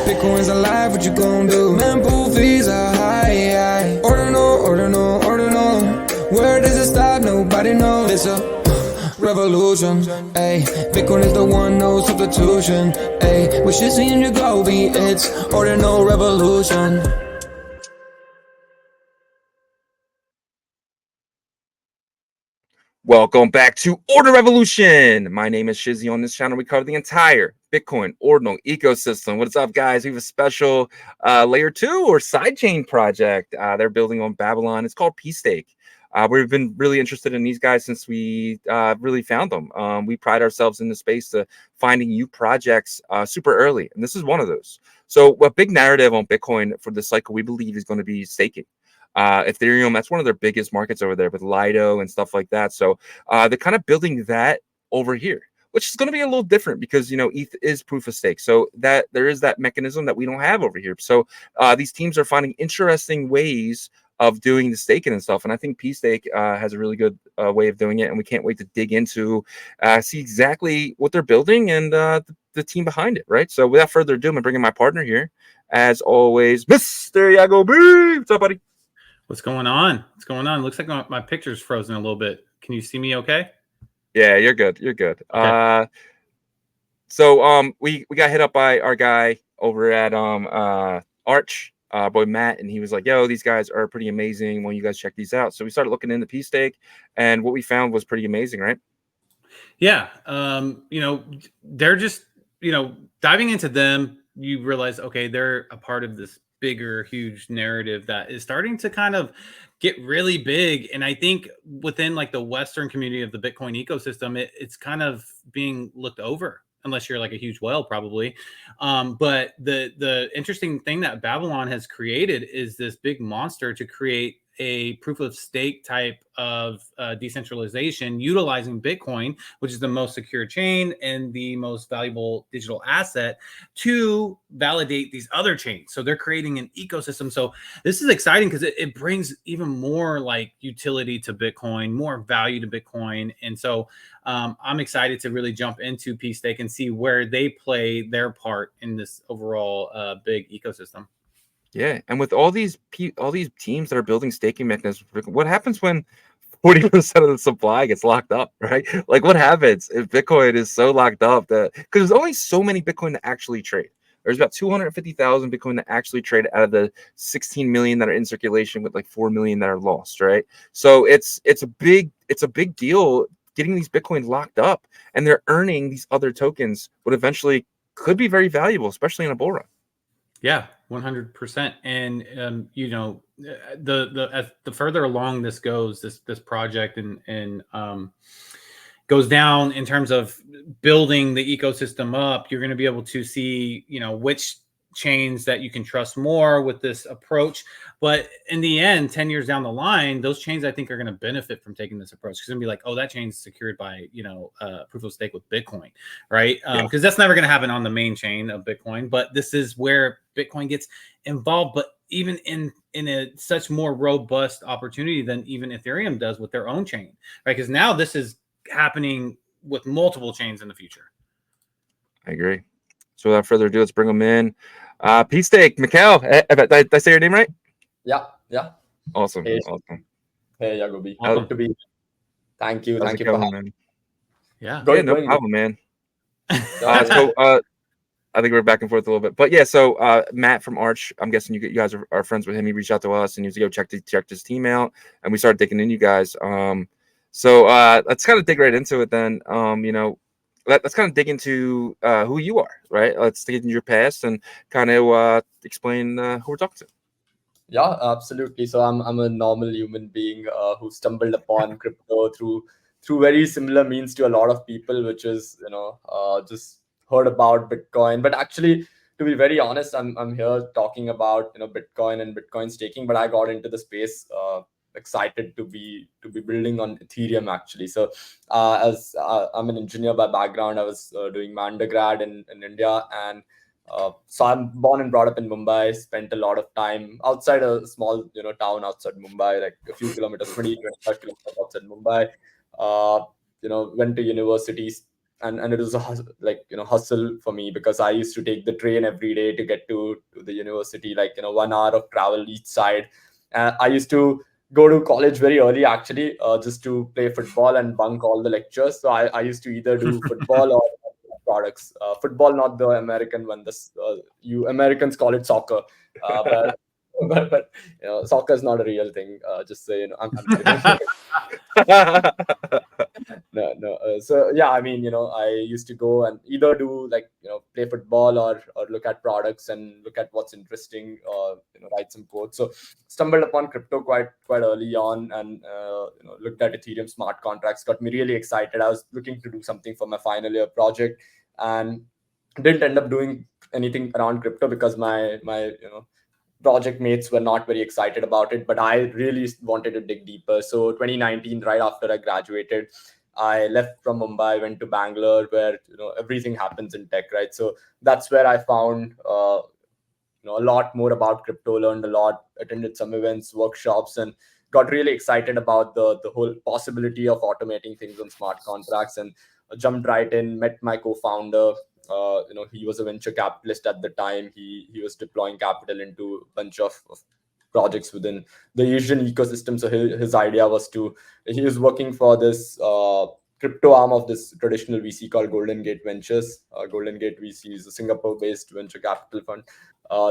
Bitcoin's alive, what you gon' do? Man, pool fees are high. Ordinal. Where does it stop? Nobody knows. It's a revolution, ayy. Bitcoin is the one, no substitution, ayy. With Shizzy and Yagobi, it's Ordinal Revolution. Welcome back to Ordinal Revolution. My name is Shizzy. On this channel, we cover the entire Bitcoin Ordinal ecosystem. What's up, guys? We have a special layer 2 or sidechain project they're building on Babylon. It's called pStake. We've been really interested in these guys since we really found them. We pride ourselves in the space to finding new projects super early, and this is one of those. So a big narrative on Bitcoin for this cycle, we believe, is going to be staking. Ethereum, that's one of their biggest markets over there with Lido and stuff like that. So they're kind of building that over here, which is going to be a little different because, you know, ETH is proof of stake. So that there is that mechanism that we don't have over here. So these teams are finding interesting ways of doing the staking and stuff. And I think pStake has a really good way of doing it. And we can't wait to dig into, see exactly what they're building and the team behind it, right? So without further ado, I'm bringing my partner here, as always, Mr. Yagobi. What's up, buddy? What's going on? What's going on? Looks like my picture's frozen a little bit. Can you see me okay? Yeah, you're good. You're good. Okay. So we got hit up by our guy over at Arch, boy Matt, and he was like, yo, these guys are pretty amazing. When you guys check these out. So we started looking into pStake, and what we found was pretty amazing, right? Yeah. You know, they're just, you know, diving into them, you realize, okay, they're a part of this bigger, huge narrative that is starting to kind of get really big. And I think within like the Western community of the Bitcoin ecosystem, it's kind of being looked over, unless you're like a huge whale, probably. But the interesting thing that Babylon has created is this big monster to create a proof of stake type of decentralization utilizing Bitcoin, which is the most secure chain and the most valuable digital asset, to validate these other chains. So they're creating an ecosystem. So this is exciting because it brings even more like utility to Bitcoin, more value to Bitcoin. And so I'm excited to really jump into pStake and see where they play their part in this overall big ecosystem. Yeah, and with all these teams that are building staking mechanisms, what happens when 40% of the supply gets locked up, right? Like, what happens if Bitcoin is so locked up that because there's only so many Bitcoin to actually trade. There's about 250,000 Bitcoin to actually trade out of the 16 million that are in circulation, with like 4 million that are lost, right? So it's a big deal getting these Bitcoin locked up, and they're earning these other tokens, but eventually could be very valuable, especially in a bull run. Yeah, 100%. And you know, the further along this goes, this project and goes down in terms of building the ecosystem up, you're going to be able to see, you know, which chains that you can trust more with this approach. But in the end, 10 years down the line, those chains I think are going to benefit from taking this approach. Because it's going to be like, oh, that chain's secured by, you know, proof of stake with Bitcoin, right? Because that's never going to happen on the main chain of Bitcoin. But this is where Bitcoin gets involved, but even in a such more robust opportunity than even Ethereum does with their own chain, right? Because now this is happening with multiple chains in the future. I agree. So without further ado, let's bring them in. pStake, Mikhil, did I say your name right? Yeah. Awesome. Hey, awesome. hey Yagobi. Welcome. Good to be here. Thank you. How's Thank it you for going, having man? Yeah. Yeah, no problem, man. me. I think we're back and forth a little bit, but yeah. So Matt from Arch, I'm guessing you guys are friends with him. He reached out to us and he was like, "Go check his team out," and we started digging in you guys. So let's kind of dig right into it then. You know, let's kind of dig into who you are, right? Let's dig into your past and kind of explain who we're talking to. Yeah, absolutely. So I'm a normal human being who stumbled upon crypto through very similar means to a lot of people, which is, you know, just heard about Bitcoin. But actually, to be very honest, I'm here talking about, you know, Bitcoin and Bitcoin staking. But I got into the space excited to be building on Ethereum actually. So as I'm an engineer by background, I was doing my undergrad in India, and so I'm born and brought up in Mumbai, spent a lot of time outside a small, you know, town outside Mumbai, like a few kilometers, 25 kilometers outside Mumbai. You know, went to universities, and it was a hustle for me, because I used to take the train every day to get to the university, like 1 hour of travel each side. I used to go to college very early, actually, just to play football and bunk all the lectures. So I used to either do football or products. Football, not the American one. This you Americans call it soccer, but but soccer is not a real thing. Just so you know, I'm kidding. No. So yeah, I mean, I used to go and either do, like, play football, or look at products and look at what's interesting, or write some code. So stumbled upon crypto quite early on, and looked at Ethereum smart contracts. Got me really excited. I was looking to do something for my final year project, and didn't end up doing anything around crypto because my project mates were not very excited about it, but I really wanted to dig deeper. So 2019, right after I graduated, I left from Mumbai, went to Bangalore, where everything happens in tech, right? So that's where I found a lot more about crypto, learned a lot, attended some events, workshops, and got really excited about the whole possibility of automating things on smart contracts, and jumped right in, met my co-founder. He was a venture capitalist at the time. He was deploying capital into a bunch of projects within the Asian ecosystem. So his idea was he was working for this crypto arm of this traditional VC called Golden Gate Ventures. Golden Gate VC is a Singapore-based venture capital fund.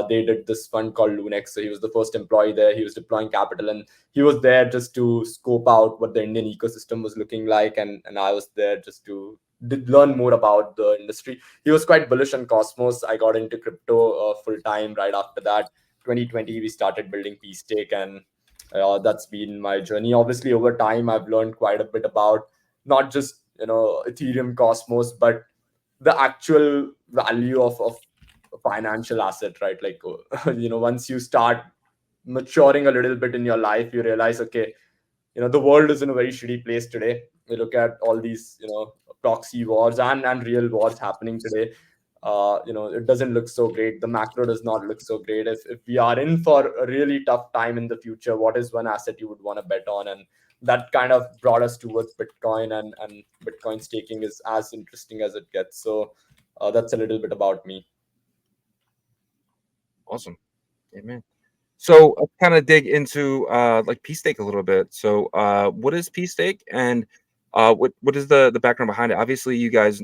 They did this fund called Lunex. So he was the first employee there. He was deploying capital, and he was there just to scope out what the Indian ecosystem was looking like. And I was there just to learn more about the industry. He was quite bullish on Cosmos. I got into crypto full time right after that. 2020, we started building pStake, and that's been my journey. Obviously, over time, I've learned quite a bit about not just Ethereum, Cosmos, but the actual value of a financial asset, right? Like once you start maturing a little bit in your life, you realize, okay, the world is in a very shitty place today. We look at all these proxy wars and real wars happening today. It doesn't look so great. The macro does not look so great. If we are in for a really tough time in the future, what is one asset you would want to bet on? And that kind of brought us towards Bitcoin, and Bitcoin staking is as interesting as it gets. So that's a little bit about me. Awesome. Amen. So I'll kind of dig into like pStake a little bit. So what is pStake, and what is the background behind it? Obviously, you guys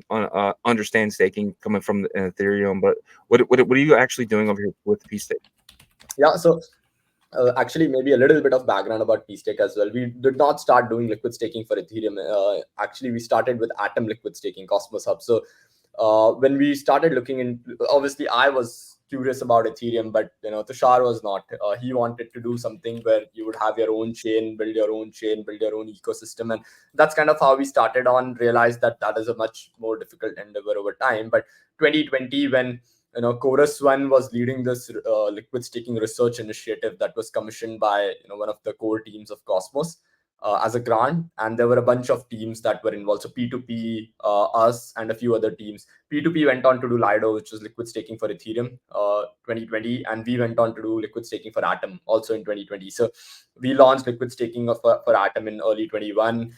understand staking coming from Ethereum, but what are you actually doing over here with pStake? Yeah, so actually, maybe a little bit of background about pStake as well. We did not start doing liquid staking for Ethereum. Actually, we started with Atom liquid staking, Cosmos Hub. So when we started looking in, obviously, I was curious about Ethereum, but Tushar was not. He wanted to do something where you would have your own chain, build your own ecosystem, and that's kind of how we started on. Realized that is a much more difficult endeavor over time. But 2020, when Chorus One was leading this liquid staking research initiative that was commissioned by one of the core teams of Cosmos as a grant, and there were a bunch of teams that were involved. So P2P, us, and a few other teams. P2P went on to do Lido, which was liquid staking for Ethereum, 2020, and we went on to do liquid staking for Atom also in 2020. So we launched liquid staking for Atom in early 21.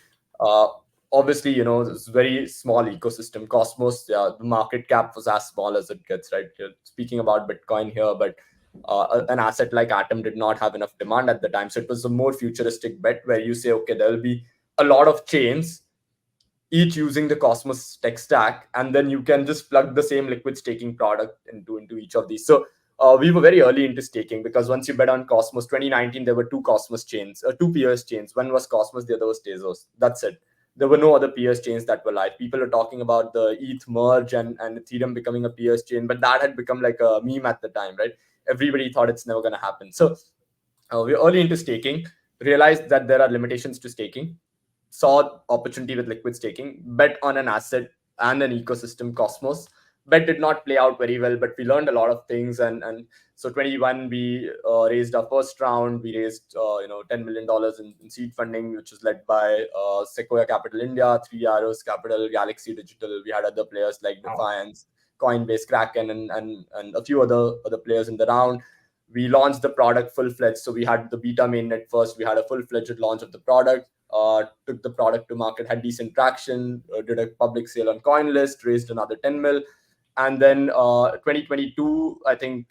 Obviously, it's a very small ecosystem. Cosmos, the market cap was as small as it gets, right? You're speaking about Bitcoin here, but an asset like Atom did not have enough demand at the time. So it was a more futuristic bet where you say, okay, there will be a lot of chains, each using the Cosmos tech stack, and then you can just plug the same liquid staking product into each of these. So we were very early into staking, because once you bet on Cosmos, 2019, there were two Cosmos chains, two POS chains. One was Cosmos, the other was Tezos. That's it. There were no other POS chains that were live. People are talking about the ETH merge and Ethereum becoming a POS chain, but that had become like a meme at the time, right? Everybody thought it's never going to happen. So we're early into staking, realized that there are limitations to staking, saw opportunity with liquid staking, bet on an asset and an ecosystem, Cosmos. Bet did not play out very well, but we learned a lot of things. And so 21, we raised our first round. We raised $10 million in seed funding, which was led by Sequoia Capital India, Three Arrows Capital, Galaxy Digital. We had other players like Defiance, Coinbase, Kraken, and a few other players in the round. We launched the product full-fledged. So we had the beta mainnet first. We had a full-fledged launch of the product. took the product to market, had decent traction, did a public sale on CoinList, raised another 10 mil. And then 2022, I think,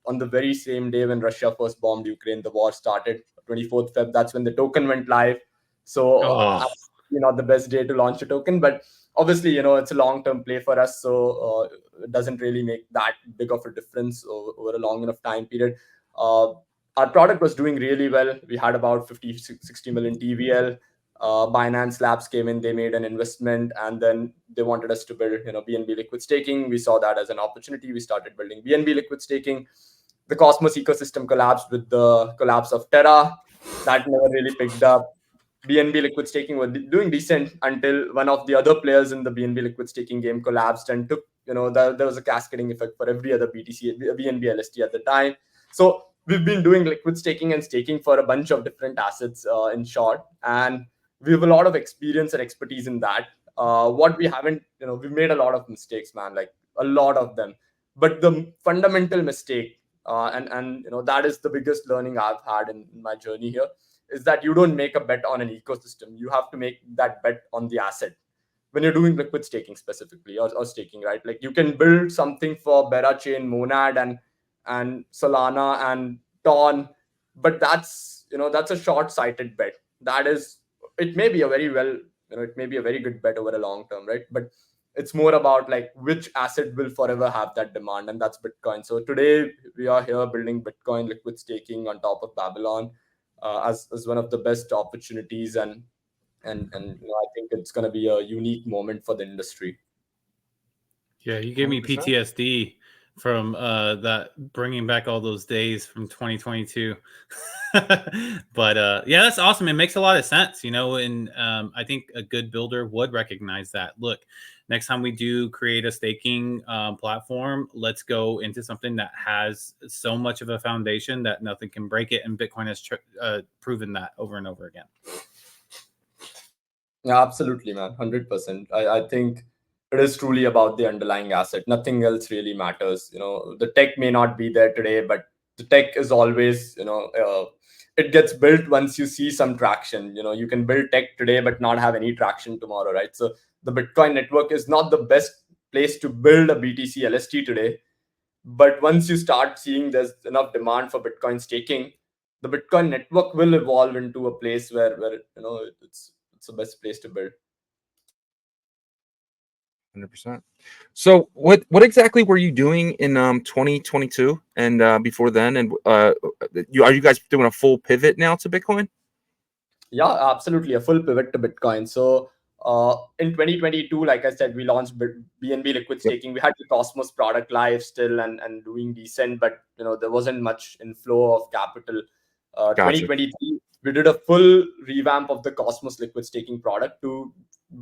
on the very same day when Russia first bombed Ukraine, the war started, 24th Feb, that's when the token went live. So Oh, absolutely not the best day to launch a token, but obviously, it's a long-term play for us. So it doesn't really make that big of a difference over a long enough time period. Uh, our product was doing really well. We had about 50, 60 million TVL. Binance Labs came in, they made an investment, and then they wanted us to build, BNB liquid staking. We saw that as an opportunity. We started building BNB liquid staking. The Cosmos ecosystem collapsed with the collapse of Terra. That never really picked up. BNB liquid staking was doing decent until one of the other players in the BNB liquid staking game collapsed and took, there was a cascading effect for every other BTC, BNB LST at the time. So we've been doing liquid staking and staking for a bunch of different assets in short. And we have a lot of experience and expertise in that. What we haven't, we've made a lot of mistakes, man, like a lot of them. But the fundamental mistake, and that is the biggest learning I've had in my journey here, is that you don't make a bet on an ecosystem. You have to make that bet on the asset when you're doing liquid staking specifically, or staking, right? Like you can build something for Bera Chain, Monad, and Solana and Ton, but that's a short-sighted bet. That is, it may be a very well, it may be a very good bet over a long term, right? But it's more about like which asset will forever have that demand, and that's Bitcoin. So today we are here building Bitcoin liquid staking on top of Babylon as one of the best opportunities, and I think it's going to be a unique moment for the industry. yeah, you gave me 100%. PTSD from that, bringing back all those days from 2022. But yeah, that's awesome. It makes a lot of sense, and I think a good builder would recognize that. Look, next time we do create a staking platform, let's go into something that has so much of a foundation that nothing can break it, and Bitcoin has proven that over and over again. Yeah, absolutely, man. 100%. I think it is truly about the underlying asset. Nothing else really matters. The tech may not be there today, but the tech is always, it gets built once you see some traction. You can build tech today, but not have any traction tomorrow, right? So the Bitcoin network is not the best place to build a BTC LST today. But once you start seeing there's enough demand for Bitcoin staking, the Bitcoin network will evolve into a place where it's the best place to build. 100%. So what exactly were you doing in 2022 and before then? And are you guys doing a full pivot now to Bitcoin? Yeah, absolutely, a full pivot to Bitcoin. So in 2022, like I said, we launched BNB liquid staking. We had the Cosmos product live still and doing decent, but there wasn't much inflow of capital. Gotcha. 2023, we did a full revamp of the Cosmos liquid staking product to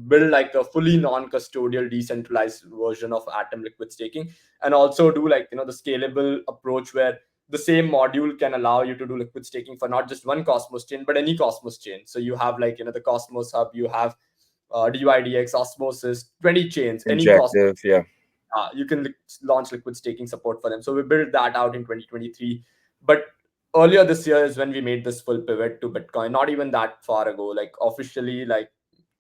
build like a fully non-custodial decentralized version of Atom liquid staking, and also do like the scalable approach where the same module can allow you to do liquid staking for not just one Cosmos chain, but any Cosmos chain. So you have like the Cosmos Hub, you have DYDX, Osmosis, 20 chains, any Cosmos. Injective, yeah. You can launch liquid staking support for them. So we built that out in 2023. But earlier this year is when we made this full pivot to Bitcoin. Not even that far ago, like officially, like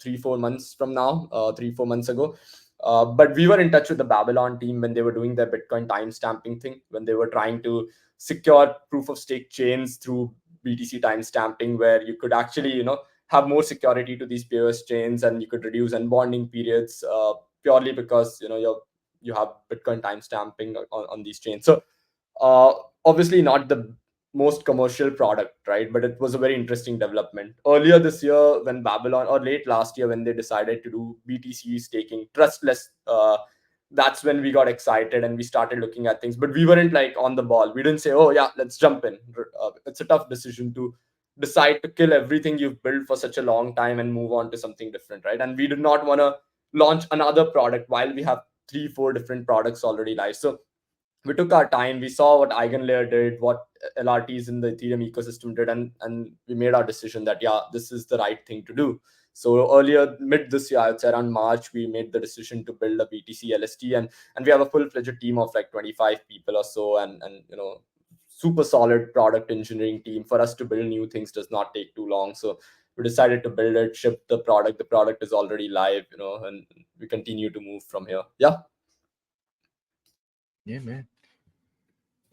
3-4 months from now, 3-4 months ago. But we were in touch with the Babylon team when they were doing their Bitcoin timestamping thing, when they were trying to secure proof of stake chains through BTC timestamping, where you could actually, have more security to these POS chains, and you could reduce unbonding periods purely because you have Bitcoin timestamping on these chains. So obviously not the most commercial product, right? But it was a very interesting development. Earlier this year, when Babylon, or late last year, when they decided to do BTC staking trustless, that's when we got excited and we started looking at things. But we weren't like on the ball. We didn't say, oh yeah, let's jump in. It's a tough decision to decide to kill everything you've built for such a long time and move on to something different, right? And we did not want to launch another product while we have 3-4 different products already live. So we took our time. We saw what Eigenlayer did, what LRTs in the Ethereum ecosystem did, and we made our decision that yeah, this is the right thing to do. So earlier, mid this year, I'd say around March, we made the decision to build a BTC LST, and we have a full-fledged team of like 25 people or so, and super solid product engineering team. For us to build new things does not take too long. So we decided to build it, ship the product. The product is already live, and we continue to move from here. Yeah. Yeah, man.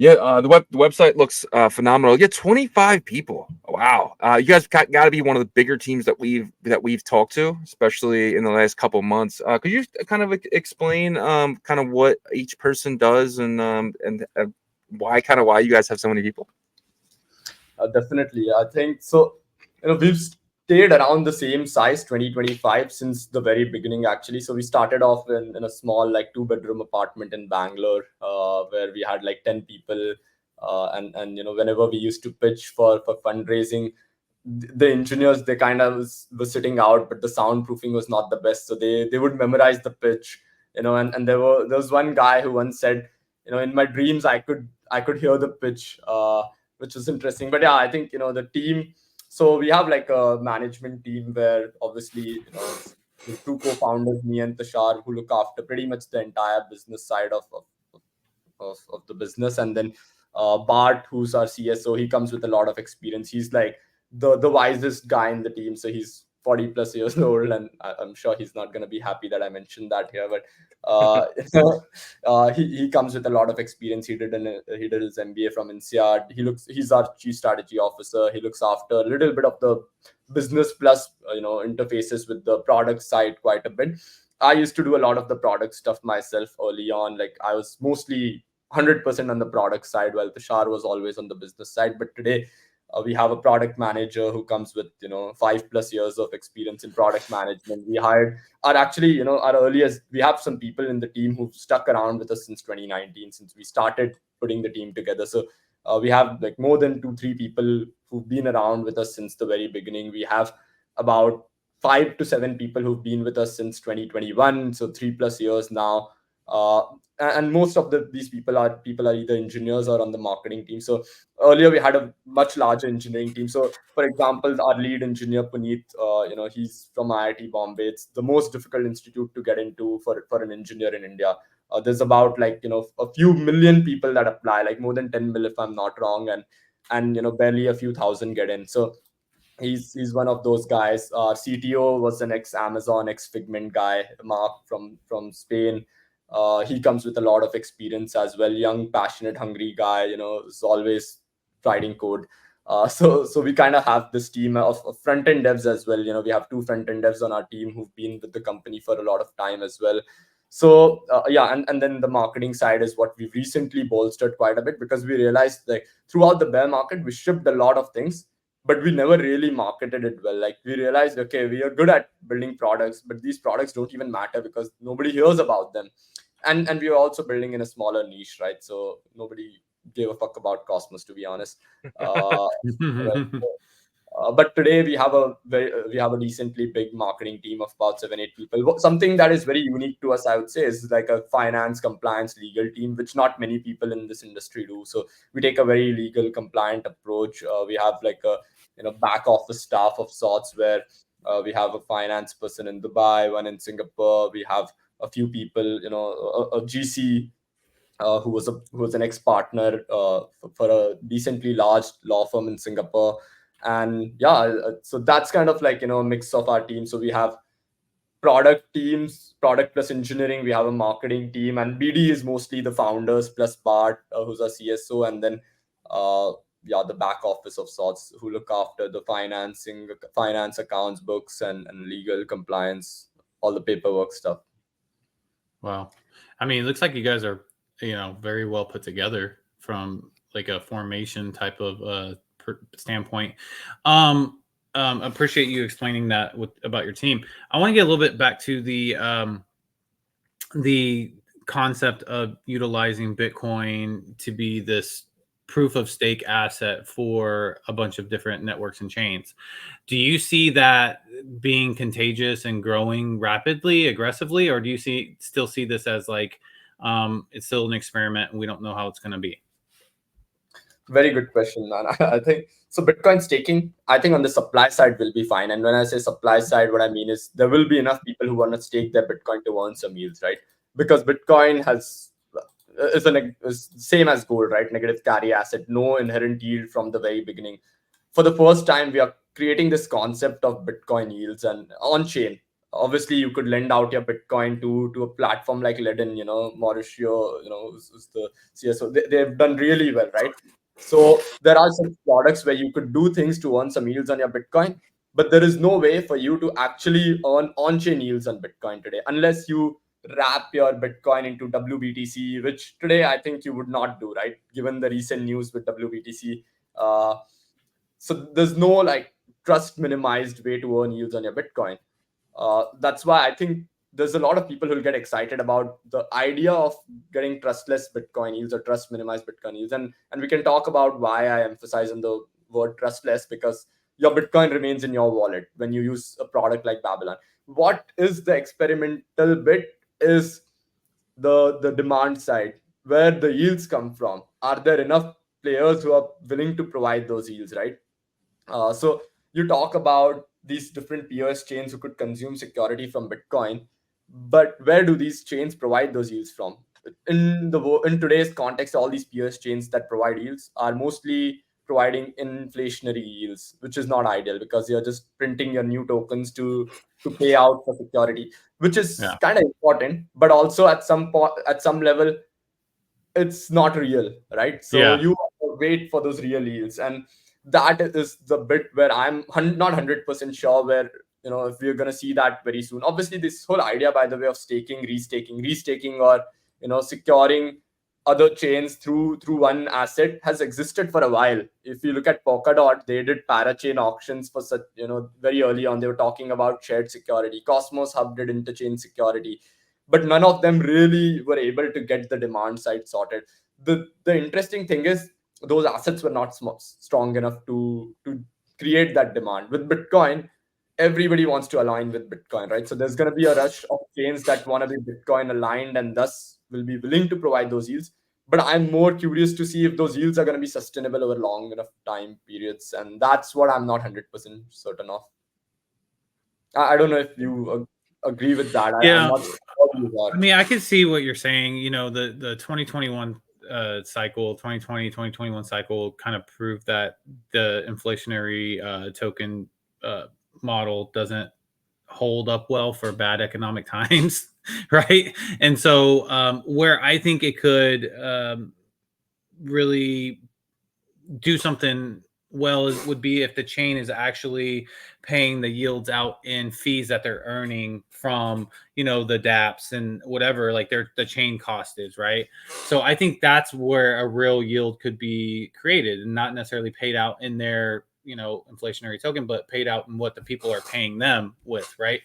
Yeah, the website looks phenomenal. You get 25 people. Wow, you guys got to be one of the bigger teams that we've talked to, especially in the last couple months. Could you kind of explain kind of what each person does and why you guys have so many people? Definitely, I think so. We've stayed around the same size, 2025, since the very beginning, actually. So we started off in a small, like, 2-bedroom apartment in Bangalore, where we had like 10 people. And whenever we used to pitch for fundraising, the engineers, they kind of were sitting out, but the soundproofing was not the best, so they would memorize the pitch. And there was one guy who once said, in my dreams I could hear the pitch, which was interesting. But yeah, I think the team. So we have like a management team where obviously it's the two co-founders, me and Tashar, who look after pretty much the entire business side of the business. And then Bart, who's our CSO, he comes with a lot of experience. He's like the wisest guy in the team. So he's 40 plus years old, and I'm sure he's not going to be happy that I mentioned that here. But he comes with a lot of experience. He did his MBA from INSEAD. He's our chief strategy officer. He looks after a little bit of the business plus interfaces with the product side quite a bit. I used to do a lot of the product stuff myself early on. Like, I was mostly 100% on the product side, while Tushar was always on the business side. But today, we have a product manager who comes with 5+ years of experience in product management. We hired our earliest. We have some people in the team who've stuck around with us since 2019, since we started putting the team together. So we have like more than 2-3 people who've been around with us since the very beginning. We have about 5 to 7 people who've been with us since 2021, so 3+ years now. And most of these people are either engineers or on the marketing team. So earlier we had a much larger engineering team. So for example, our lead engineer Puneet, he's from IIT Bombay. It's the most difficult institute to get into for an engineer in India. There's about a few million people that apply, like more than 10 million if I'm not wrong, and barely a few thousand get in. So he's one of those guys. Our CTO was an ex-Amazon, ex-Figment guy, Mark from Spain. He comes with a lot of experience as well. Young, passionate, hungry guy. Is always writing code. So we kind of have this team of front-end devs as well. We have 2 front-end devs on our team who've been with the company for a lot of time as well. So and then the marketing side is what we've recently bolstered quite a bit, because we realized that throughout the bear market we shipped a lot of things, but we never really marketed it well. Like, we realized, okay, we are good at building products, but these products don't even matter because nobody hears about them. And we are also building in a smaller niche, right? So nobody gave a fuck about Cosmos, to be honest. But today we have a decently big marketing team of about 7-8 people. Something that is very unique to us, I would say, is like a finance, compliance, legal team, which not many people in this industry do. So we take a very legal, compliant approach. We have like a back office staff of sorts, where we have a finance person in Dubai, one in Singapore. We have a few people, a GC who was an ex-partner for a decently large law firm in Singapore. And yeah, so that's kind of like a mix of our team. So we have product teams, product plus engineering. We have a marketing team, and BD is mostly the founders plus Bart, who's our CSO, and then the back office of sorts, who look after the finance, accounts, books, and legal, compliance, all the paperwork stuff. Wow. I mean, it looks like you guys are, very well put together from like a formation type of standpoint. Appreciate you explaining that about your team. I want to get a little bit back to the concept of utilizing Bitcoin to be this proof of stake asset for a bunch of different networks and chains. Do you see that being contagious and growing rapidly, aggressively, or do you still see this as like it's still an experiment and we don't know how it's going to be? Very good question, man. I think so. Bitcoin staking, I think on the supply side will be fine. And when I say supply side, what I mean is there will be enough people who want to stake their Bitcoin to earn some yields, right? Because Bitcoin is same as gold, right? Negative carry asset, no inherent yield from the very beginning. For the first time, we are creating this concept of Bitcoin yields and on chain. Obviously, you could lend out your Bitcoin to a platform like Ledin, Mauricio, who's the CSO. They've done really well, right? So there are some products where you could do things to earn some yields on your Bitcoin, but there is no way for you to actually earn on-chain yields on Bitcoin today unless you wrap your Bitcoin into WBTC, which today I think you would not do, right? Given the recent news with WBTC. So there's no like trust minimized way to earn yields on your Bitcoin. That's why I think there's a lot of people who'll get excited about the idea of getting trustless Bitcoin yields or trust minimized Bitcoin yields. And we can talk about why I emphasize on the word trustless, because your Bitcoin remains in your wallet when you use a product like Babylon. What is the experimental bit is the demand side, where the yields come from. Are there enough players who are willing to provide those yields, right? So you talk about these different POS chains who could consume security from Bitcoin, but where do these chains provide those yields from? In today's context, all these POS chains that provide yields are mostly providing inflationary yields, which is not ideal because you're just printing your new tokens to pay out for security, which is kind of important, but also at some level it's not real, right? So Yeah. you wait for those real yields, and that is the bit where I'm not 100% sure where, if we're going to see that very soon. Obviously, this whole idea, by the way, of staking, restaking, or securing other chains through one asset has existed for a while. If you look at Polkadot, they did parachain auctions for such, very early on. They were talking about shared security. Cosmos Hub did interchain security, but none of them really were able to get the demand side sorted. The interesting thing is those assets were not strong enough to create that demand. With Bitcoin, everybody wants to align with Bitcoin, right? So there's going to be a rush of chains that want to be Bitcoin aligned and thus will be willing to provide those yields. But I'm more curious to see if those yields are going to be sustainable over long enough time periods, and that's what I'm not 100% certain of. I don't know if you agree with that. I'm Yeah. not sure how you are. I mean, I can see what you're saying. The 2021 cycle, 2021 cycle kind of proved that the inflationary token model doesn't hold up well for bad economic times, right? And so where I think it could really do something well would be if the chain is actually paying the yields out in fees that they're earning from the dApps and whatever, like the chain cost is, right? So I think that's where a real yield could be created, and not necessarily paid out in their inflationary token, but paid out in what the people are paying them with, right?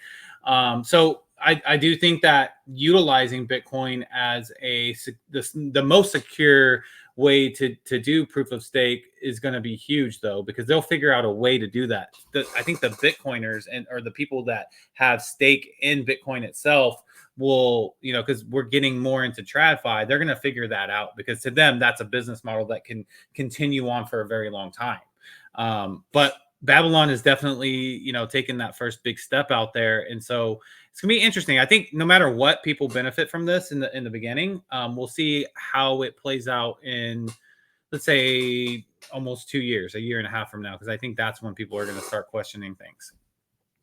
So I do think that utilizing Bitcoin as the most secure way to do proof of stake is going to be huge, though, because they'll figure out a way to do that. I think the Bitcoiners or the people that have stake in Bitcoin itself will, because we're getting more into TradFi, they're going to figure that out, because to them, that's a business model that can continue on for a very long time. But Babylon is definitely, taking that first big step out there. And so it's gonna be interesting. I think no matter what, people benefit from this in the beginning. We'll see how it plays out in, let's say, almost 2 years, a year and a half from now, because I think that's when people are going to start questioning things.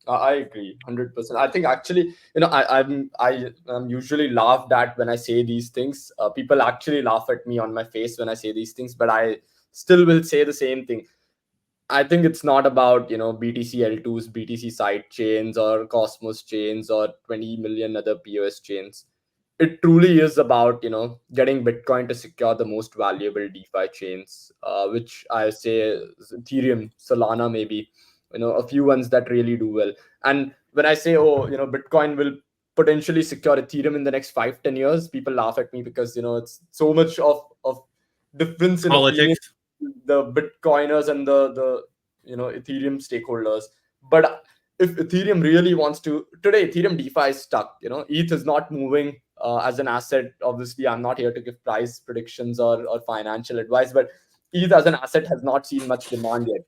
I agree 100%. I think actually, I'm usually laughed at when I say these things. People actually laugh at me on my face when I say these things, but I still will say the same thing. I think it's not about BTC L2s, BTC side chains, or Cosmos chains, or 20 million other POS chains. It truly is about getting Bitcoin to secure the most valuable DeFi chains, which I say is Ethereum, Solana, maybe a few ones that really do well. And when I say, Bitcoin will potentially secure Ethereum in the next 5-10 years, people laugh at me because it's so much of difference in opinion, Politics. the Bitcoiners and the Ethereum stakeholders. But if Ethereum really wants to, today Ethereum DeFi is stuck. ETH is not moving as an asset. Obviously, I'm not here to give price predictions or financial advice, but ETH as an asset has not seen much demand yet.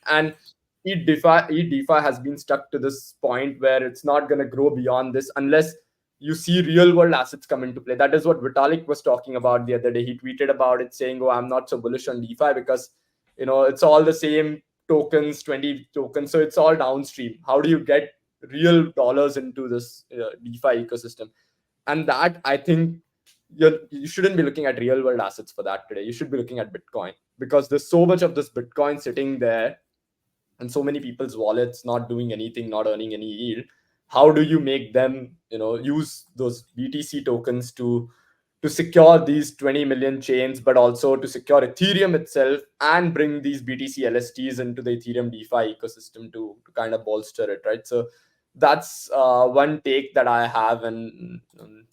And ETH DeFi has been stuck to this point where it's not going to grow beyond this unless you see real world assets come into play. That is what Vitalik was talking about the other day. He tweeted about it saying, "Oh, I'm not so bullish on DeFi because it's all the same tokens, 20 tokens. So it's all downstream. How do you get real dollars into this DeFi ecosystem? And that, I think, you shouldn't be looking at real world assets for that today. You should be looking at Bitcoin, because there's so much of this Bitcoin sitting there and so many people's wallets not doing anything, not earning any yield. How do you make them, use those BTC tokens to secure these 20 million chains, but also to secure Ethereum itself, and bring these BTC LSTs into the Ethereum DeFi ecosystem to kind of bolster it, right? So that's one take that I have, and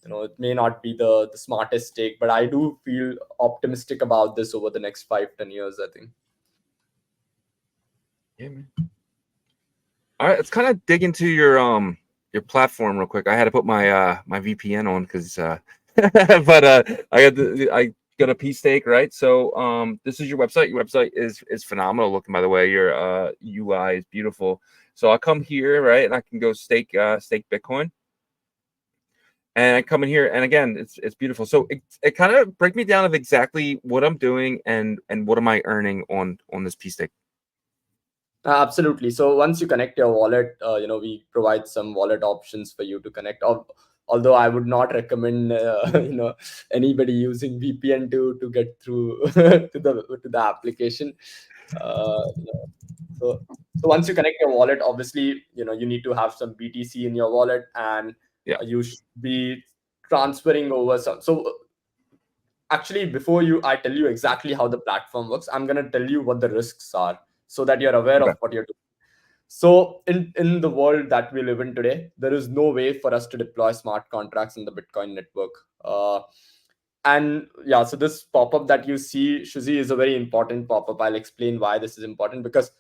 it may not be the smartest take, but I do feel optimistic about this over the next 5-10 years, I think. Yeah, man. All right, let's kind of dig into your platform real quick. I had to put my my VPN on because but I got a pStake, right? So this is your website. Your website is phenomenal looking, by the way. Your UI is beautiful. So I'll come here, right, and I can go stake Bitcoin. And I come in here, and again, it's beautiful. So it kind of break me down of exactly what I'm doing and what am I earning on this pStake. Absolutely. So once you connect your wallet, we provide some wallet options for you to connect. Although I would not recommend anybody using VPN to get through to the application. So once you connect your wallet, obviously you need to have some BTC in your wallet, and you should be transferring over some. So actually, before I tell you exactly how the platform works, I'm going to tell you what the risks are, so that you're aware of what you're doing. So in the world that we live in today, there is no way for us to deploy smart contracts in the Bitcoin network. And yeah, so this pop-up that you see, Shizzy, is a very important pop-up. I'll explain why this is important, because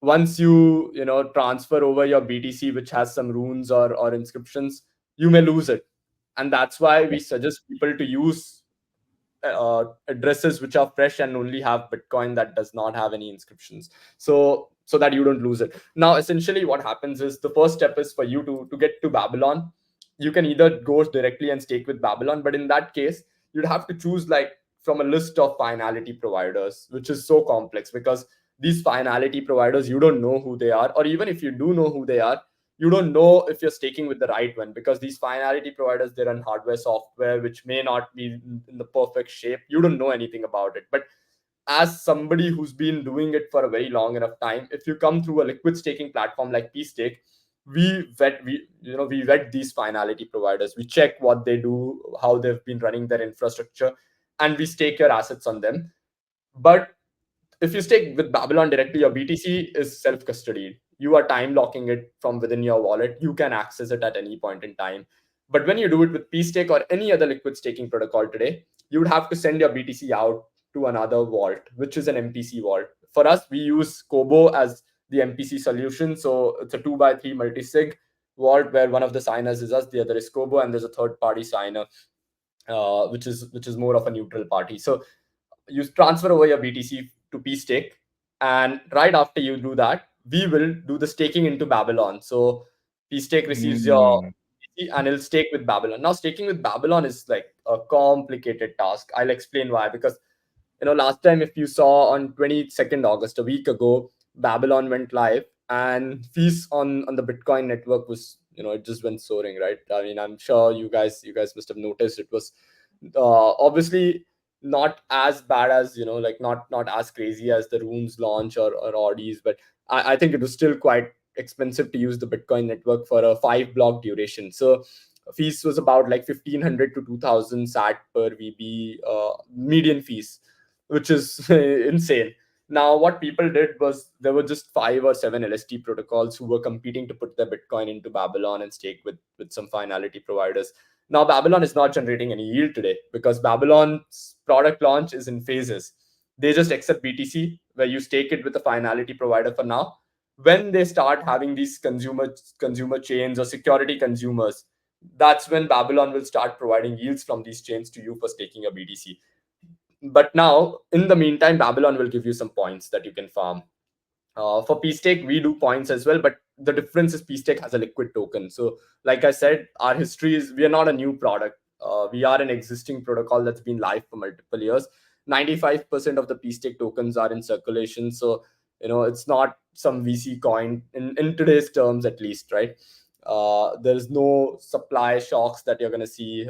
once you transfer over your BTC, which has some runes or inscriptions, you may lose it. And that's why we suggest people to use addresses which are fresh and only have Bitcoin that does not have any inscriptions, so that you don't lose it. Now, essentially what happens is, the first step is for you to get to Babylon. You can either go directly and stake with Babylon, but in that case you'd have to choose like from a list of finality providers, which is so complex, because these finality providers, you don't know who they are, or even if you do know who they are, you don't know if you're staking with the right one, because these finality providers, they run hardware, software, which may not be in the perfect shape. You don't know anything about it. But as somebody who's been doing it for a very long enough time, if you come through a liquid staking platform like pStake, we vet these finality providers. We check what they do, how they've been running their infrastructure, and we stake your assets on them. But if you stake with Babylon directly, your BTC is self-custodied. You are time locking it from within your wallet. You can access it at any point in time. But when you do it with pStake or any other liquid staking protocol today, you would have to send your BTC out to another vault, which is an MPC vault. For us, we use Kobo as the MPC solution. So it's a 2x3 multi-sig vault where one of the signers is us, the other is Kobo, and there's a third-party signer, which is more of a neutral party. So you transfer over your BTC to pStake, and right after you do that, we will do the staking into Babylon. So pStake receives your BTC and it'll stake with Babylon. Now, staking with Babylon is like a complicated task. I'll explain why. Because last time, if you saw on 22nd August, a week ago, Babylon went live, and fees on the Bitcoin network was, it just went soaring, right? I mean, I'm sure you guys must have noticed it was obviously not as bad as like not as crazy as the runes launch or Audis, but I think it was still quite expensive to use the Bitcoin network for a 5-block duration. So fees was about like 1,500 to 2,000 sat per VB, median fees, which is insane. Now, what people did was, there were just 5 or 7 LST protocols who were competing to put their Bitcoin into Babylon and stake with some finality providers. Now, Babylon is not generating any yield today, because Babylon's product launch is in phases. They just accept BTC, where you stake it with a finality provider for now. When they start having these consumer chains or security consumers, that's when Babylon will start providing yields from these chains to you for staking your BTC. But now, in the meantime, Babylon will give you some points that you can farm. For pStake, we do points as well, but the difference is pStake has a liquid token. So, like I said, our history is, we are not a new product. We are an existing protocol that's been live for multiple years. 95% of the pStake tokens are in circulation. So, It's not some VC coin in today's terms, at least, right? There's no supply shocks that you're going to see.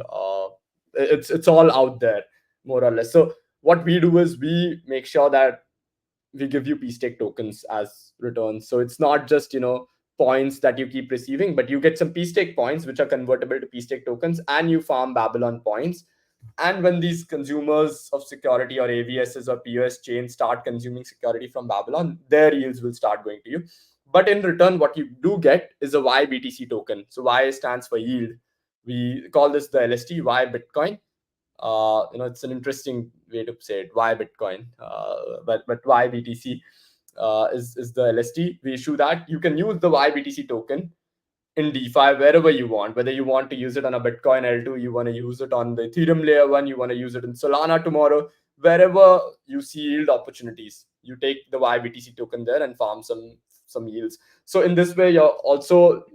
It's all out there, more or less. So what we do is we make sure that we give you pStake tokens as returns. So it's not just points that you keep receiving, but you get some pStake points which are convertible to pStake tokens, and you farm Babylon points. And when these consumers of security or AVSs or POS chains start consuming security from Babylon, their yields will start going to you. But in return, what you do get is a YBTC token. So Y stands for yield. We call this the LST, Y Bitcoin. It's an interesting way to say it, why Bitcoin, but why BTC is the LST. We issue that. You can use the YBTC token in DeFi wherever you want, whether you want to use it on a Bitcoin L2, you want to use it on the Ethereum layer 1, you want to use it in Solana tomorrow, wherever you see yield opportunities, you take the YBTC token there and farm some yields. So in this way, you're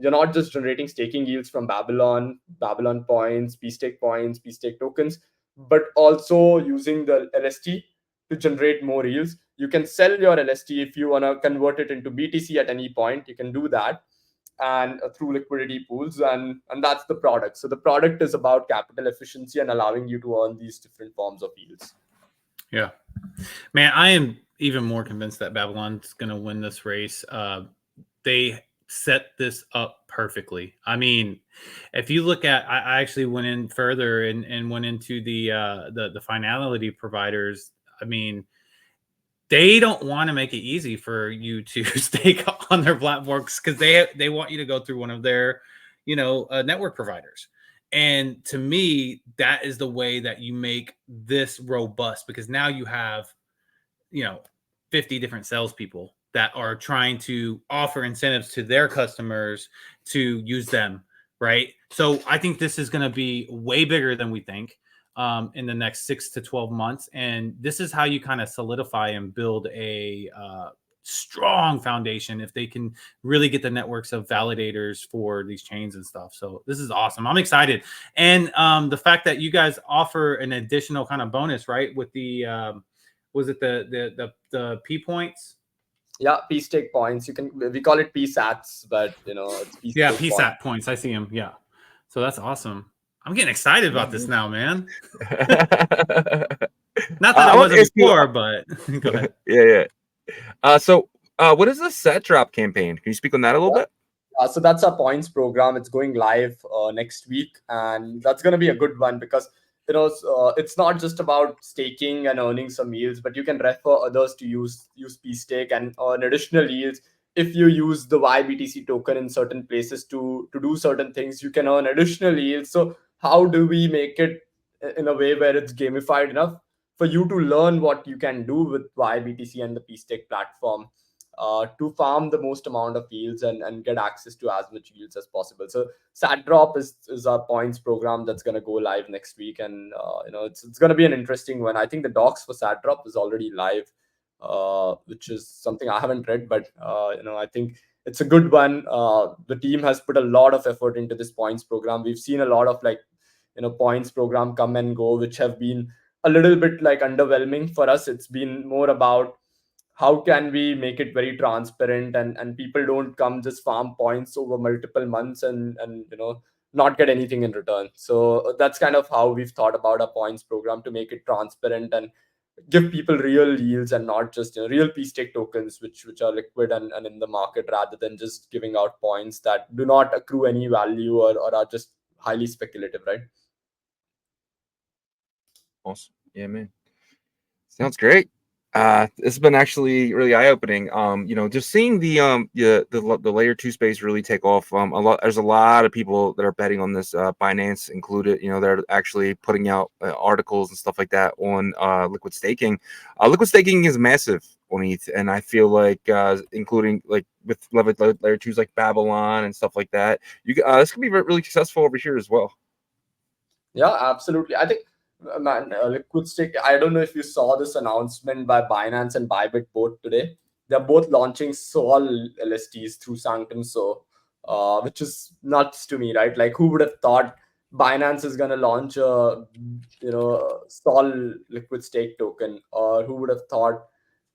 not just generating staking yields from Babylon points, pStake tokens, but also using the LST to generate more yields. You can sell your LST if you want to convert it into BTC at any point. You can do that, and through liquidity pools, and that's the product. So the product is about capital efficiency and allowing you to earn these different forms of yields. Yeah, man, I am even more convinced that Babylon's going to win this race. They set this up perfectly. I mean, if you look at, I actually went in further and went into the finality providers. I mean, they don't want to make it easy for you to stake on their platforms because they want you to go through one of their, network providers. And to me, that is the way that you make this robust, because now you have, 50 different salespeople that are trying to offer incentives to their customers to use them, right? So I think this is going to be way bigger than we think in the next 6 to 12 months. And this is how you kind of solidify and build a strong foundation if they can really get the networks of validators for these chains and stuff. So this is awesome. I'm excited. And the fact that you guys offer an additional kind of bonus, right? With the, was it the P points? Yeah, pStake points. We call it pSats, but it's pStake Yeah, pSat points. I see them. Yeah. So that's awesome. I'm getting excited about this now, man. Not that I wasn't before, but go ahead. Yeah. So what is the set drop campaign? Can you speak on that a little bit? So that's our points program. It's going live next week, and that's going to be a good one because it's not just about staking and earning some yields, but you can refer others to use pStake and earn additional yields. If you use the YBTC token in certain places to do certain things, you can earn additional yields. So how do we make it in a way where it's gamified enough for you to learn what you can do with YBTC and the pStake platform to farm the most amount of yields and get access to as much yields as possible? So Sat Drop is our points program that's going to go live next week, and it's going to be an interesting one. I think the docs for Sat Drop is already live, which is something I haven't read, but I think it's a good one. The team has put a lot of effort into this points program. We've seen a lot of points program come and go, which have been a little bit underwhelming for us. It's been more about how can we make it very transparent and people don't come just farm points over multiple months and not get anything in return. So that's kind of how we've thought about our points program, to make it transparent and give people real yields and not just real pStake tokens which are liquid and in the market, rather than just giving out points that do not accrue any value or are just highly speculative, right? Awesome. Yeah, man. Sounds great. It's been actually really eye-opening. Just seeing the layer 2 space really take off. There's a lot of people that are betting on this, Binance included. They're actually putting out articles and stuff like that on liquid staking. Liquid staking is massive on ETH, and I feel like including with layer 2s like Babylon and stuff like that, this could be really successful over here as well. Yeah, absolutely. I think, man, liquid stake. I don't know if you saw this announcement by Binance and Bybit both today. They're both launching Sol LSTs through Sanctum, which is nuts to me, right? Like, who would have thought Binance is gonna launch a Sol liquid stake token, or who would have thought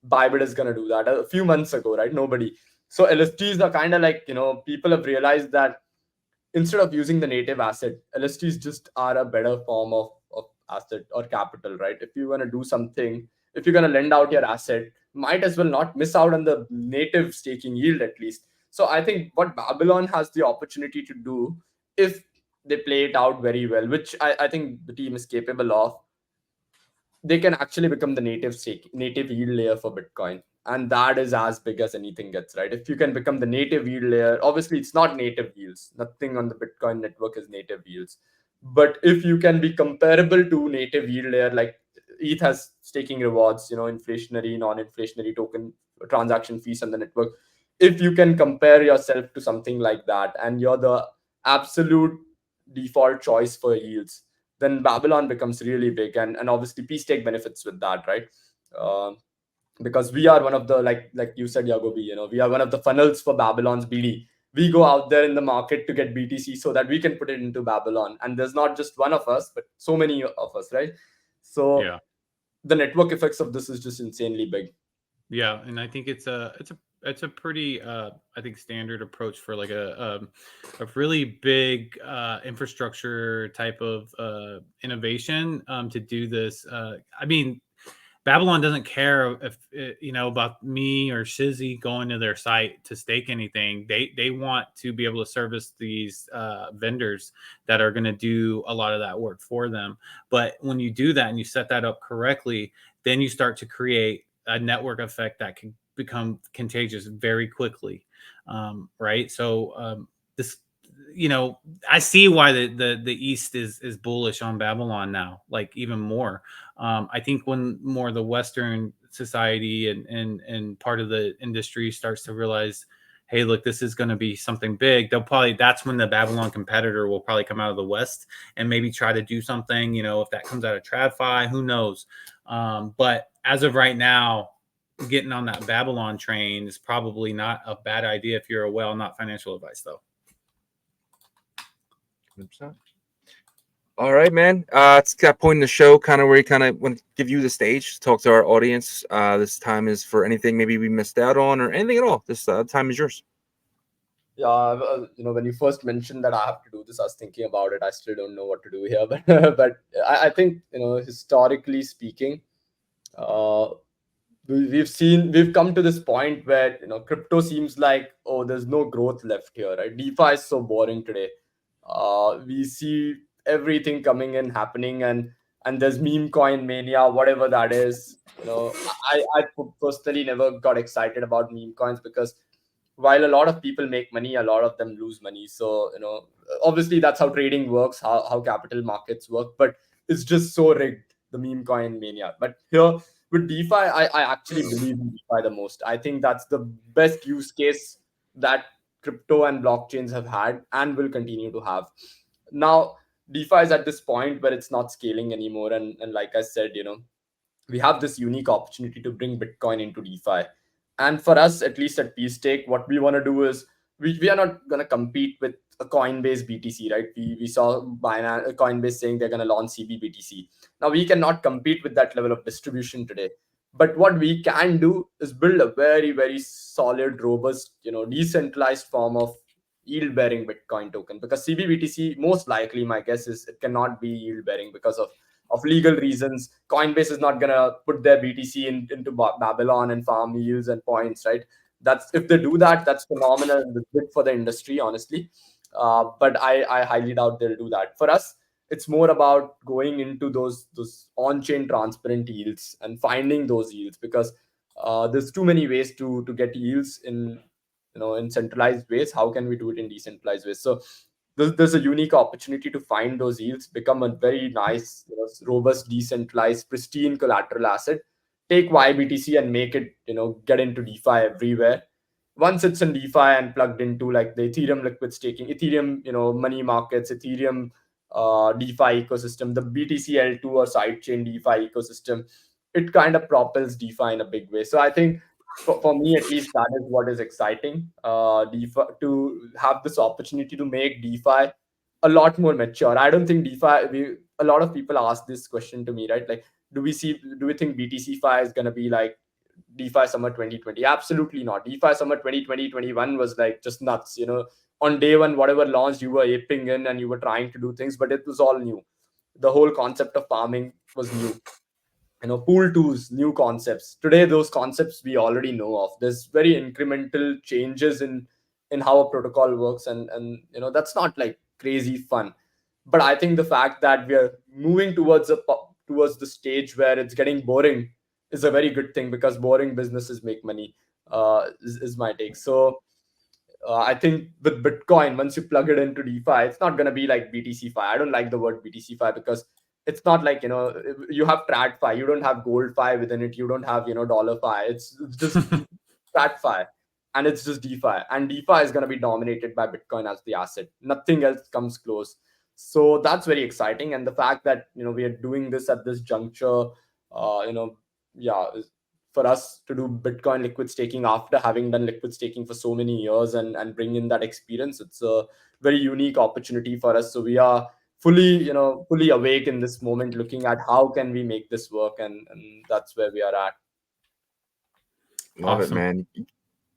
Bybit is going to do that a few months ago, right? Nobody. So LSTs are kind of like, people have realized that instead of using the native asset, LSTs just are a better form of asset or capital, right? If you want to do something, if you're going to lend out your asset, might as well not miss out on the native staking yield at least. So I think what Babylon has the opportunity to do, if they play it out very well, which I think the team is capable of, they can actually become the native yield layer for Bitcoin. And that is as big as anything gets, right? If you can become the native yield layer, obviously it's not native yields. Nothing on the Bitcoin network is native yields. But if you can be comparable to native yield layer, like ETH has staking rewards, inflationary, non-inflationary token transaction fees on the network. If you can compare yourself to something like that, and you're the absolute default choice for yields, then Babylon becomes really big, and obviously pStake benefits with that, right? Um because we are one of the, like you said, Yagobi, we are one of the funnels for Babylon's BD. We go out there in the market to get BTC so that we can put it into Babylon, and there's not just one of us, but so many of us, right? So Yeah. the network effects of this is just insanely big. Yeah, and I think it's a pretty I think standard approach for like a really big infrastructure type of innovation to do this. I mean, Babylon doesn't care if about me or Shizzy going to their site to stake anything. They want to be able to service these vendors that are going to do a lot of that work for them. But when you do that and you set that up correctly, then you start to create a network effect that can become contagious very quickly, right? So this, I see why the East is bullish on Babylon now, like even more. I think when more the Western society and part of the industry starts to realize, hey, look, this is going to be something big, that's when the Babylon competitor will probably come out of the West and maybe try to do something. If that comes out of TradFi, who knows? But as of right now, getting on that Babylon train is probably not a bad idea if you're a whale. Not financial advice though. 100%. All right, man. It's that point in the show kind of where we kind of want to give you the stage to talk to our audience. This time is for anything maybe we missed out on or anything at all. This time is yours. Yeah, when you first mentioned that I have to do this, I was thinking about it. I still don't know what to do here, but I think, historically speaking, uh, we've come to this point where crypto seems like, oh, there's no growth left here, right? DeFi is so boring today. We see everything coming and happening, and there's meme coin mania, whatever that is. I personally never got excited about meme coins, because while a lot of people make money, a lot of them lose money. So obviously that's how trading works, how capital markets work, but it's just so rigged, the meme coin mania. But here with DeFi, I actually believe in DeFi the most. I think that's the best use case that crypto and blockchains have had and will continue to have. Now, DeFi is at this point where it's not scaling anymore. And like I said, we have this unique opportunity to bring Bitcoin into DeFi. And for us, at least at pStake, what we want to do is we are not going to compete with a Coinbase BTC, right? We saw Binance, Coinbase saying they're going to launch CBBTC. Now, we cannot compete with that level of distribution today. But what we can do is build a very, very solid, robust, decentralized form of yield bearing Bitcoin token. Because CBBTC, most likely, my guess is it cannot be yield bearing because of legal reasons. Coinbase is not gonna put their BTC into Babylon and farm yields and points, right? That's, if they do that, that's phenomenal and it's good for the industry, honestly. But I highly doubt they'll do that. For us, it's more about going into those on-chain transparent yields and finding those yields, because there's too many ways to get yields in centralized ways. How can we do it in decentralized ways? So there's a unique opportunity to find those yields, become a very nice, robust, decentralized, pristine collateral asset, take YBTC and make it, get into DeFi everywhere. Once it's in DeFi and plugged into like the Ethereum liquid staking, Ethereum, money markets, Ethereum DeFi ecosystem, the BTC L2 or sidechain DeFi ecosystem, it kind of propels DeFi in a big way. So I think for me at least, that is what is exciting. DeFi, to have this opportunity to make DeFi a lot more mature. I don't think DeFi. A lot of people ask this question to me, right? Like, do we think BTC Fi is going to be like DeFi Summer 2020? Absolutely not. DeFi Summer 2020-21 was like just nuts. On day one, whatever launched, you were aping in and you were trying to do things, but it was all new. The whole concept of farming was new. Pool twos, new concepts. Today, those concepts we already know of. There's very incremental changes in how a protocol works, and that's not like crazy fun. But I think the fact that we are moving towards the stage where it's getting boring is a very good thing, because boring businesses make money. Is my take. So I think with Bitcoin, once you plug it into DeFi, it's not gonna be like BTC-Fi. I don't like the word BTC-Fi because it's not like you have TradFi. You don't have GoldFi within it. You don't have DollarFi. It's just TradFi, and it's just DeFi. And DeFi is gonna be dominated by Bitcoin as the asset. Nothing else comes close. So that's very exciting. And the fact that we are doing this at this juncture, yeah, for us to do Bitcoin liquid staking after having done liquid staking for so many years and bring in that experience, it's a very unique opportunity for us. So we are fully awake in this moment, looking at how can we make this work, and that's where we are at. Love Awesome. it, man.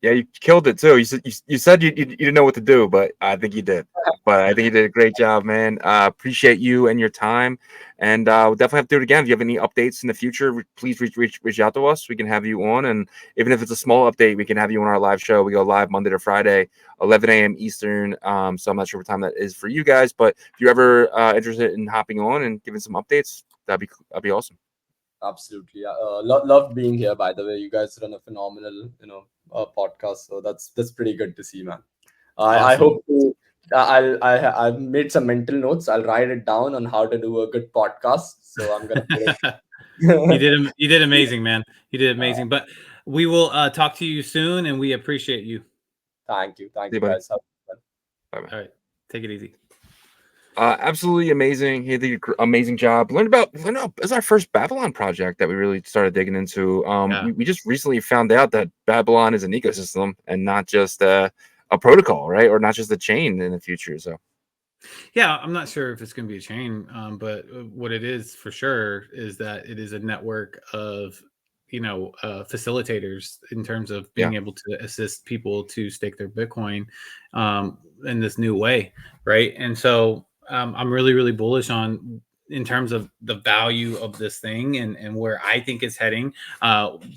Yeah, you killed it too. You said you didn't know what to do, but I think you did. But I think you did a great job, man. Appreciate you and your time, and we'll definitely have to do it again. If you have any updates in the future, please reach out to us. We can have you on, and even if it's a small update, we can have you on our live show. We go live Monday to Friday, 11 a.m. Eastern. So I'm not sure what time that is for you guys, but if you're ever interested in hopping on and giving some updates, that'd be awesome. Absolutely. Love being here, by the way. You guys run a phenomenal podcast, so that's pretty good to see, man. I Awesome. hope to, I've made some mental notes. I'll write it down on how to do a good podcast, so I'm gonna put it. You did amazing, man. You did amazing. But we will talk to you soon, and we appreciate you. Thank you See you, buddy. guys. Have fun. Bye-bye. All right, take it easy. Absolutely amazing. He did an amazing job. Learn about it's our first Babylon project that we really started digging into. Yeah. We just recently found out that Babylon is an ecosystem and not just a protocol, right? Or not just a chain in the future. So Yeah, I'm not sure if it's going to be a chain, but what it is for sure is that it is a network of facilitators in terms of being able to assist people to stake their Bitcoin in this new way, right? And so I'm really, really bullish on in terms of the value of this thing and where I think it's heading.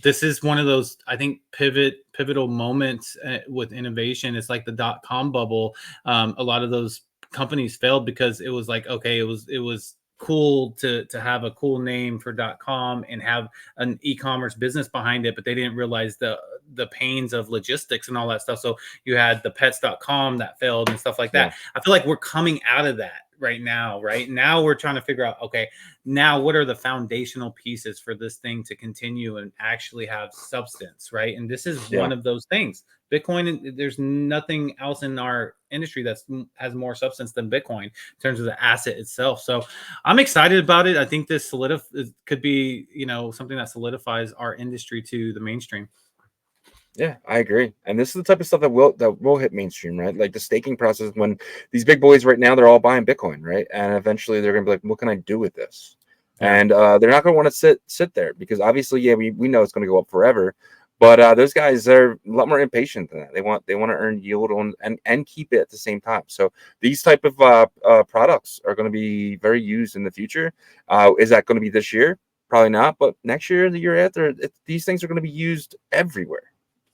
This is one of those, I think, pivotal moments with innovation. It's like the .com bubble. A lot of those companies failed because it was like, okay, it was cool to have a cool name for .com and have an e-commerce business behind it, but they didn't realize the pains of logistics and all that stuff. So you had the pets.com that failed and stuff like that. I feel like we're coming out of that right now. Right now we're trying to figure out, okay, now what are the foundational pieces for this thing to continue and actually have substance, right? And this is one of those things. Bitcoin, there's nothing else in our industry that has more substance than Bitcoin in terms of the asset itself. So I'm excited about it. I think this could be, something that solidifies our industry to the mainstream. Yeah, I agree. And this is the type of stuff that will hit mainstream, right? Like the staking process, when these big boys right now, they're all buying Bitcoin, right? And eventually they're gonna be like, what can I do with this? And they're not gonna want to sit there, because obviously, we know it's gonna go up forever. But those guys are a lot more impatient than that. They want to earn yield and keep it at the same time. So these type of products are going to be very used in the future. Is that going to be this year? Probably not. But next year, the year after, these things are going to be used everywhere.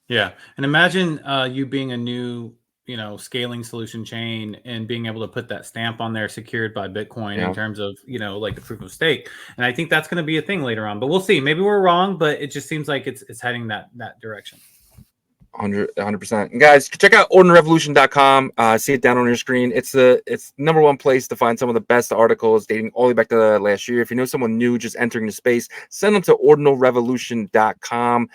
Yeah, and imagine you being a new scaling solution chain and being able to put that stamp on there, secured by Bitcoin, in terms of like the proof of stake. And I think that's going to be a thing later on, but we'll see. Maybe we're wrong, but it just seems like it's heading that direction. 100%. And guys, check out ordinalrevolution.com. See it down on your screen. It's number one place to find some of the best articles dating all the way back to last year. If you know someone new just entering the space, send them to ordinalrevolution.com.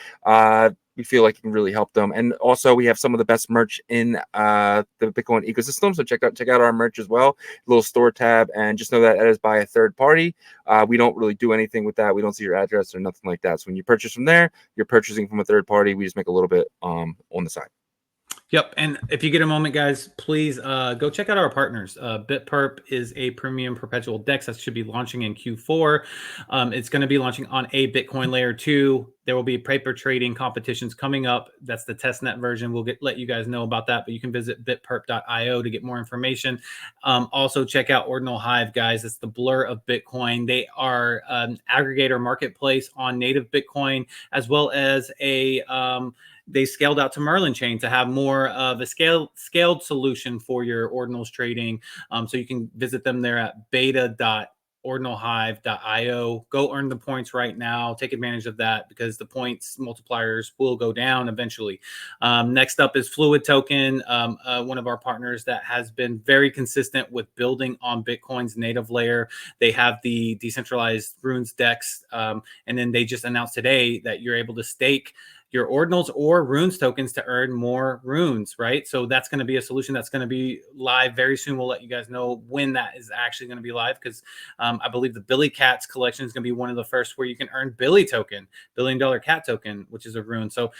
We feel like it can really help them. And also, we have some of the best merch in the Bitcoin ecosystem. So check out our merch as well. A little store tab, and just know that is by a third party. We don't really do anything with that. We don't see your address or nothing like that. So when you purchase from there, you're purchasing from a third party. We just make a little bit on the side. Yep. And if you get a moment, guys, please go check out our partners. BitPerp is a premium perpetual DEX that should be launching in Q4. It's going to be launching on a Bitcoin layer 2 There will be paper trading competitions coming up. That's the testnet version. We'll let you guys know about that, but you can visit bitperp.io to get more information. Also, check out Ordinal Hive, guys. It's the Blur of Bitcoin. They are an aggregator marketplace on native Bitcoin, as well as they scaled out to Merlin chain to have more of a scaled solution for your ordinals trading. So you can visit them there at beta.ordinalhive.io. Go earn the points right now. Take advantage of that because the points multipliers will go down eventually. Next up is Fluid Token, one of our partners that has been very consistent with building on Bitcoin's native layer. They have the decentralized runes DEX, and then they just announced today that you're able to stake your ordinals or runes tokens to earn more runes, right? So that's going to be a solution that's going to be live very soon. We'll let you guys know when that is actually going to be live because I believe the Billy Cats collection is going to be one of the first where you can earn Billy token, $1 billion cat token, which is a rune. So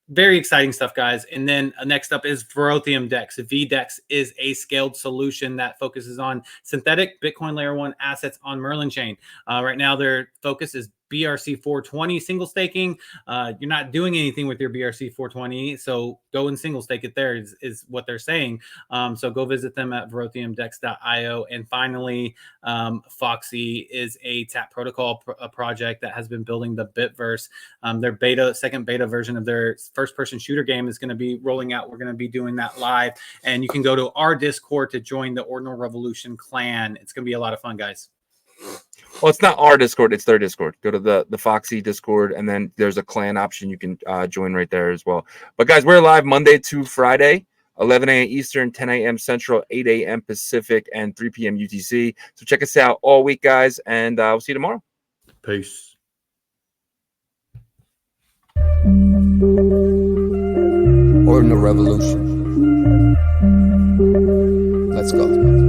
very exciting stuff, guys. And then next up is Verothium DEX. VDEX is a scaled solution that focuses on synthetic Bitcoin layer 1 assets on Merlin chain. Right now, their focus is BRC 420 single staking. You're not doing anything with your BRC 420, so go and single stake it there is what they're saying. So go visit them at verothiumdex.io. And finally, Foxy is a tap protocol project that has been building the Bitverse. Their second beta version of their first-person shooter game is going to be rolling out. We're going to be doing that live, and you can go to our Discord to join the Ordinal Revolution clan. It's going to be a lot of fun, guys. Well, it's not our Discord; it's their Discord. Go to the Foxy Discord, and then there's a clan option you can join right there as well. But guys, we're live Monday to Friday, 11 a.m. Eastern, 10 a.m. Central, 8 a.m. Pacific, and 3 p.m. UTC. So check us out all week, guys, and we'll see you tomorrow. Peace. Ordinal Revolution. Let's go.